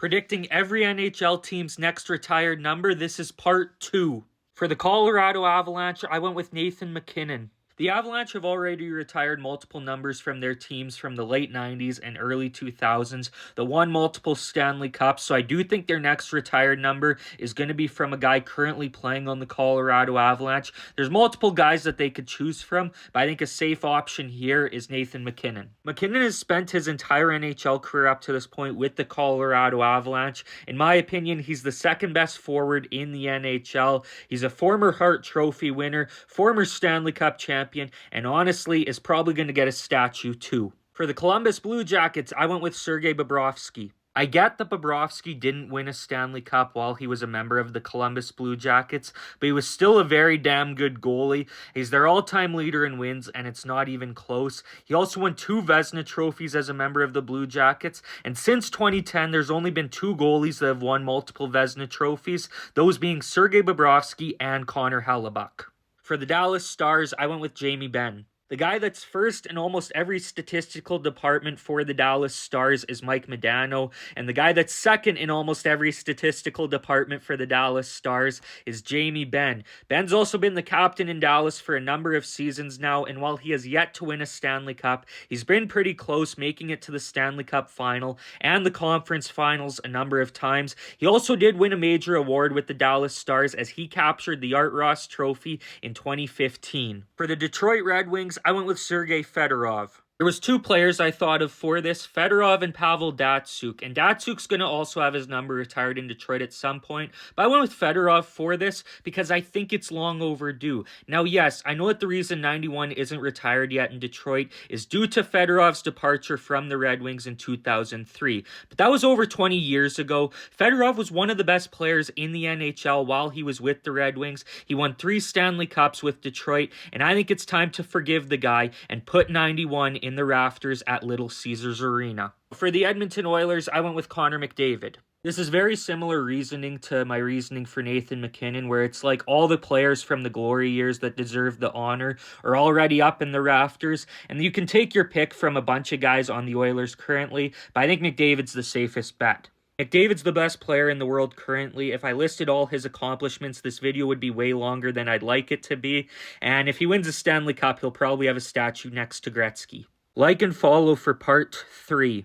Predicting every NHL team's next retired number, this is part 2. For the Colorado Avalanche, I went with Nathan MacKinnon. The Avalanche have already retired multiple numbers from their teams from the late 90s and early 2000s. They won multiple Stanley Cups, so I do think their next retired number is going to be from a guy currently playing on the Colorado Avalanche. There's multiple guys that they could choose from, but I think a safe option here is Nathan MacKinnon. MacKinnon has spent his entire NHL career up to this point with the Colorado Avalanche. In my opinion, he's the second best forward in the NHL. He's a former Hart Trophy winner, former Stanley Cup champion, and honestly is probably going to get a statue too. For the Columbus Blue Jackets, I went with Sergei Bobrovsky. I get that Bobrovsky didn't win a Stanley Cup while he was a member of the Columbus Blue Jackets, but he was still a very damn good goalie. He's their all-time leader in wins, and it's not even close. He also won 2 Vezina trophies as a member of the Blue Jackets, and since 2010, there's only been 2 goalies that have won multiple Vezina trophies, those being Sergei Bobrovsky and Connor Hellebuyck. For the Dallas Stars, I went with Jamie Benn. The guy that's first in almost every statistical department for the Dallas Stars is Mike Modano, and the guy that's second in almost every statistical department for the Dallas Stars is Jamie Benn. Ben's also been the captain in Dallas for a number of seasons now, and while he has yet to win a Stanley Cup, he's been pretty close, making it to the Stanley Cup final and the conference finals a number of times. He also did win a major award with the Dallas Stars as he captured the Art Ross Trophy in 2015. For the Detroit Red Wings, I went with Sergei Fedorov. There was 2 players I thought of for this, Fedorov and Pavel Datsyuk, and Datsuk's going to also have his number retired in Detroit at some point, but I went with Fedorov for this because I think it's long overdue. Now, yes, I know that the reason 91 isn't retired yet in Detroit is due to Fedorov's departure from the Red Wings in 2003, but that was over 20 years ago. Fedorov was one of the best players in the NHL while he was with the Red Wings. He won 3 Stanley Cups with Detroit, and I think it's time to forgive the guy and put 91 in the rafters at Little Caesars Arena. For the Edmonton Oilers, I went with Connor McDavid. This is very similar reasoning to my reasoning for Nathan MacKinnon, where it's like all the players from the glory years that deserve the honor are already up in the rafters, and you can take your pick from a bunch of guys on the Oilers currently, but I think McDavid's the safest bet. McDavid's the best player in the world currently. If I listed all his accomplishments, this video would be way longer than I'd like it to be, and if he wins a Stanley Cup, he'll probably have a statue next to Gretzky. Like and follow for part 3.